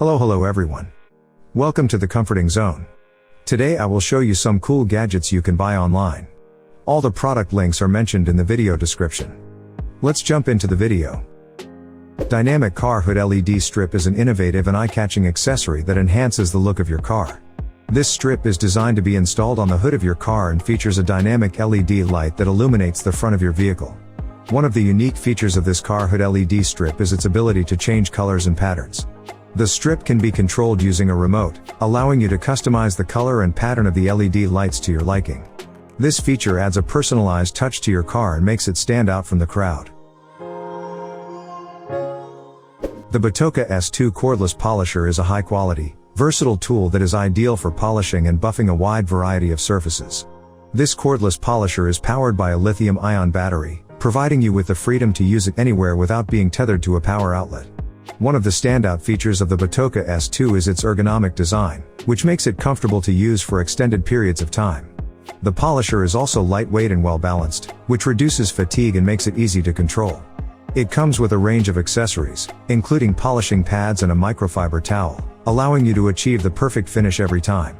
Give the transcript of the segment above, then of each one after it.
Hello everyone. Welcome to the comforting zone. Today I will show you some cool gadgets you can buy online. All the product links are mentioned in the video description. Let's jump into the video. Dynamic Car Hood LED Strip is an innovative and eye-catching accessory that enhances the look of your car. This strip is designed to be installed on the hood of your car and features a dynamic LED light that illuminates the front of your vehicle. One of the unique features of this car hood LED strip is its ability to change colors and patterns. The strip can be controlled using a remote, allowing you to customize the color and pattern of the LED lights to your liking. This feature adds a personalized touch to your car and makes it stand out from the crowd. The BATOCA S2 Cordless Polisher is a high-quality, versatile tool that is ideal for polishing and buffing a wide variety of surfaces. This cordless polisher is powered by a lithium-ion battery, providing you with the freedom to use it anywhere without being tethered to a power outlet. One of the standout features of the BATOCA S2 is its ergonomic design, which makes it comfortable to use for extended periods of time. The polisher is also lightweight and well-balanced, which reduces fatigue and makes it easy to control. It comes with a range of accessories, including polishing pads and a microfiber towel, allowing you to achieve the perfect finish every time.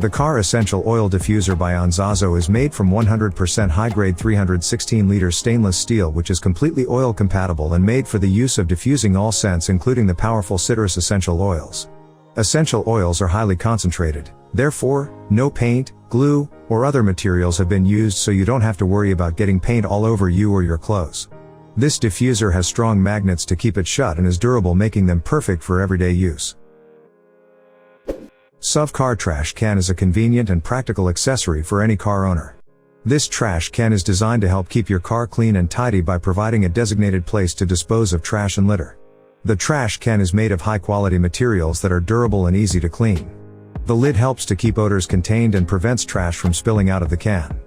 The Car Essential Oil Diffuser by SZEOF is made from 100% high-grade 316-liter stainless steel, which is completely oil-compatible and made for the use of diffusing all scents, including the powerful citrus essential oils. Essential oils are highly concentrated, therefore, no paint, glue, or other materials have been used, so you don't have to worry about getting paint all over you or your clothes. This diffuser has strong magnets to keep it shut and is durable, making them perfect for everyday use. SZEOF Car Trash Can is a convenient and practical accessory for any car owner. This trash can is designed to help keep your car clean and tidy by providing a designated place to dispose of trash and litter. The trash can is made of high-quality materials that are durable and easy to clean. The lid helps to keep odors contained and prevents trash from spilling out of the can.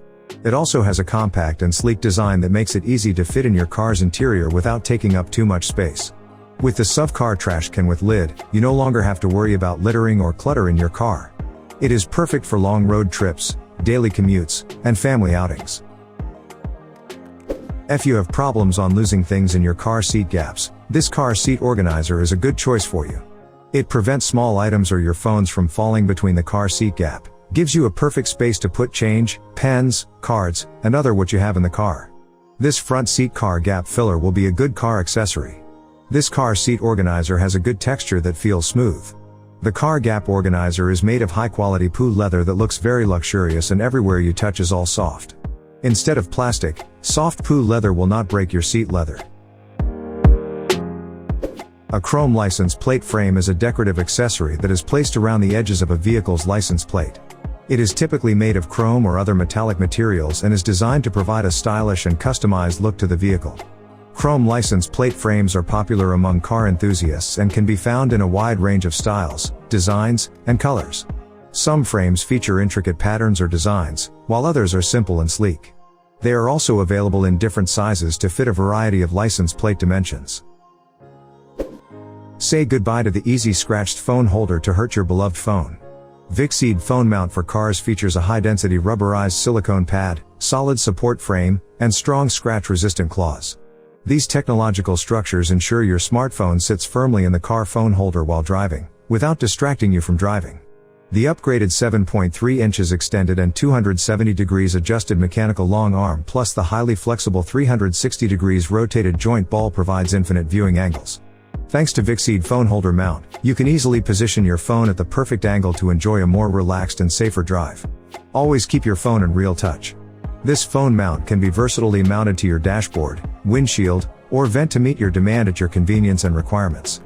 It also has a compact and sleek design that makes it easy to fit in your car's interior without taking up too much space. With the SZEOF Car Trash Can with lid, you no longer have to worry about littering or clutter in your car. It is perfect for long road trips, daily commutes, and family outings. If you have problems on losing things in your car seat gaps, this car seat organizer is a good choice for you. It prevents small items or your phones from falling between the car seat gap, gives you a perfect space to put change, pens, cards, and other what you have in the car. This front seat car gap filler will be a good car accessory. This car seat organizer has a good texture that feels smooth. The car gap organizer is made of high-quality PU leather that looks very luxurious, and everywhere you touch is all soft. Instead of plastic, soft PU leather will not break your seat leather. A chrome license plate frame is a decorative accessory that is placed around the edges of a vehicle's license plate. It is typically made of chrome or other metallic materials and is designed to provide a stylish and customized look to the vehicle. Chrome license plate frames are popular among car enthusiasts and can be found in a wide range of styles, designs, and colors. Some frames feature intricate patterns or designs, while others are simple and sleek. They are also available in different sizes to fit a variety of license plate dimensions. Say goodbye to the easy scratched phone holder to hurt your beloved phone. VICSEED phone mount for cars features a high-density rubberized silicone pad, solid support frame, and strong scratch-resistant claws. These technological structures ensure your smartphone sits firmly in the car phone holder while driving, without distracting you from driving. The upgraded 7.3 inches extended and 270 degrees adjusted mechanical long arm plus the highly flexible 360 degrees rotated joint ball provides infinite viewing angles. Thanks to VICSEED phone holder mount, you can easily position your phone at the perfect angle to enjoy a more relaxed and safer drive. Always keep your phone in real touch. This phone mount can be versatilely mounted to your dashboard, windshield, or vent to meet your demand at your convenience and requirements.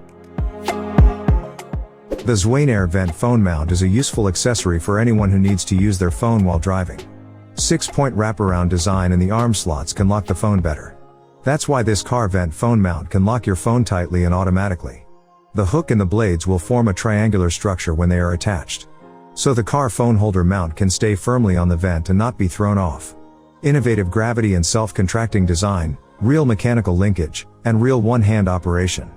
The Xuenair vent phone mount is a useful accessory for anyone who needs to use their phone while driving. 6-point wraparound design in the arm slots can lock the phone better. That's why this car vent phone mount can lock your phone tightly and automatically. The hook and the blades will form a triangular structure when they are attached. So the car phone holder mount can stay firmly on the vent and not be thrown off. Innovative gravity and self-contracting design, real mechanical linkage, and real one-hand operation.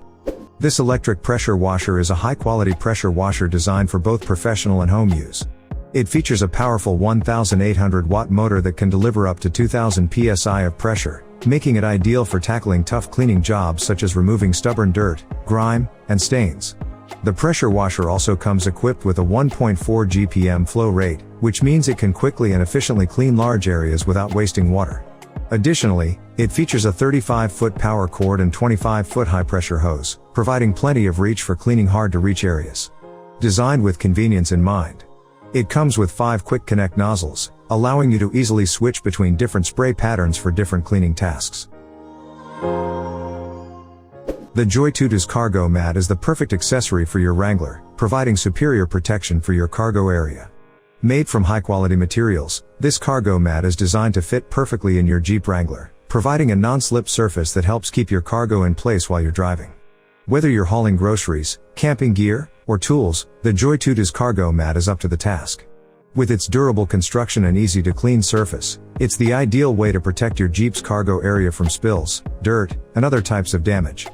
This electric pressure washer is a high-quality pressure washer designed for both professional and home use. It features a powerful 1,800-watt motor that can deliver up to 2,000 psi of pressure, making it ideal for tackling tough cleaning jobs such as removing stubborn dirt, grime, and stains. The pressure washer also comes equipped with a 1.4 GPM flow rate, which means it can quickly and efficiently clean large areas without wasting water. Additionally, it features a 35-foot power cord and 25-foot high-pressure hose, providing plenty of reach for cleaning hard-to-reach areas. Designed with convenience in mind. It comes with 5 quick connect nozzles, allowing you to easily switch between different spray patterns for different cleaning tasks. The Xuenair cargo mat is the perfect accessory for your Wrangler, providing superior protection for your cargo area. Made from high-quality materials, this cargo mat is designed to fit perfectly in your Jeep Wrangler, providing a non-slip surface that helps keep your cargo in place while you're driving. Whether you're hauling groceries, camping gear, or tools, the Xuenair cargo mat is up to the task. With its durable construction and easy-to-clean surface, it's the ideal way to protect your Jeep's cargo area from spills, dirt, and other types of damage.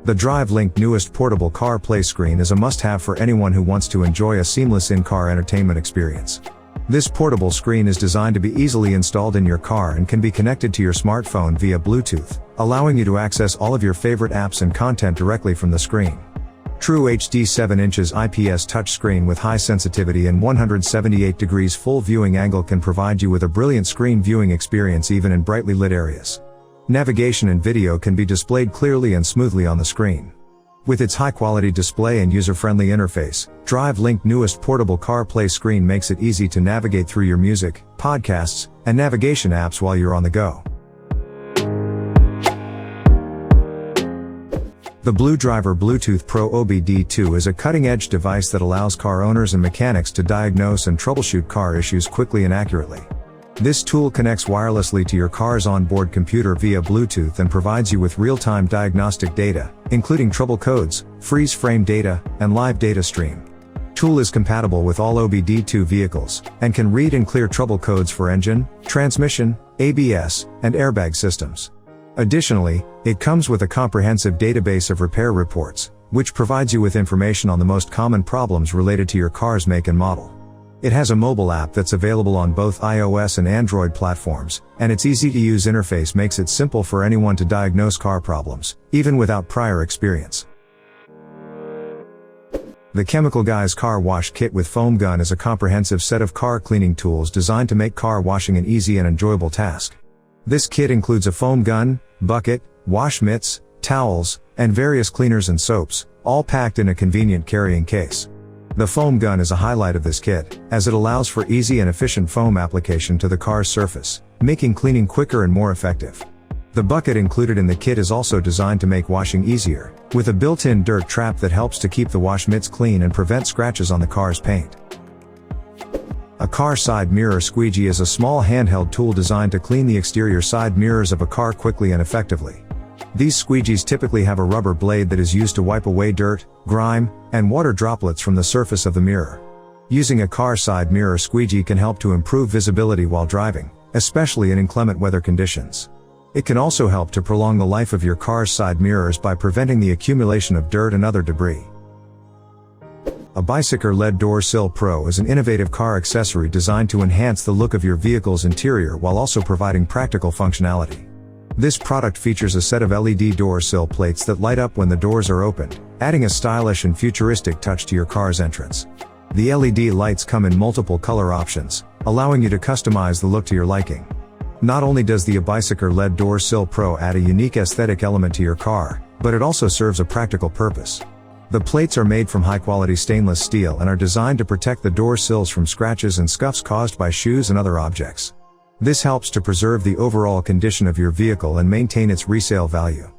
The DriveLink newest portable car play screen is a must-have for anyone who wants to enjoy a seamless in-car entertainment experience. This portable screen is designed to be easily installed in your car and can be connected to your smartphone via Bluetooth, allowing you to access all of your favorite apps and content directly from the screen. True HD 7 inches IPS touchscreen with high sensitivity and 178 degrees full viewing angle can provide you with a brilliant screen viewing experience even in brightly lit areas. Navigation and video can be displayed clearly and smoothly on the screen. With its high-quality display and user-friendly interface, DriveLink newest portable car play screen makes it easy to navigate through your music, podcasts, and navigation apps while you're on the go. The BlueDriver Bluetooth Pro OBD2 is a cutting-edge device that allows car owners and mechanics to diagnose and troubleshoot car issues quickly and accurately. This tool connects wirelessly to your car's onboard computer via Bluetooth and provides you with real-time diagnostic data, including trouble codes, freeze frame data, and live data stream. Tool is compatible with all OBD2 vehicles, and can read and clear trouble codes for engine, transmission, ABS, and airbag systems. Additionally, it comes with a comprehensive database of repair reports, which provides you with information on the most common problems related to your car's make and model. It has a mobile app that's available on both iOS and Android platforms, and its easy-to-use interface makes it simple for anyone to diagnose car problems, even without prior experience. The Chemical Guys Car Wash Kit with Foam Gun is a comprehensive set of car cleaning tools designed to make car washing an easy and enjoyable task. This kit includes a foam gun, bucket, wash mitts, towels, and various cleaners and soaps, all packed in a convenient carrying case. The foam gun is a highlight of this kit, as it allows for easy and efficient foam application to the car's surface, making cleaning quicker and more effective. The bucket included in the kit is also designed to make washing easier, with a built-in dirt trap that helps to keep the wash mitts clean and prevent scratches on the car's paint. A car side mirror squeegee is a small handheld tool designed to clean the exterior side mirrors of a car quickly and effectively. These squeegees typically have a rubber blade that is used to wipe away dirt, grime, and water droplets from the surface of the mirror. Using a car side mirror squeegee can help to improve visibility while driving, especially in inclement weather conditions. It can also help to prolong the life of your car's side mirrors by preventing the accumulation of dirt and other debris. ABISIKER LED Door Sill Pro is an innovative car accessory designed to enhance the look of your vehicle's interior while also providing practical functionality. This product features a set of LED door sill plates that light up when the doors are opened, adding a stylish and futuristic touch to your car's entrance. The LED lights come in multiple color options, allowing you to customize the look to your liking. Not only does the ABISIKER LED Door Sill Pro add a unique aesthetic element to your car, but it also serves a practical purpose. The plates are made from high-quality stainless steel and are designed to protect the door sills from scratches and scuffs caused by shoes and other objects. This helps to preserve the overall condition of your vehicle and maintain its resale value.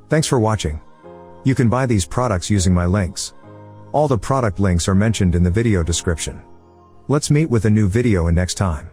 Thanks for watching. You can buy these products using my links. All the product links are mentioned in the video description. Let's meet with a new video in next time.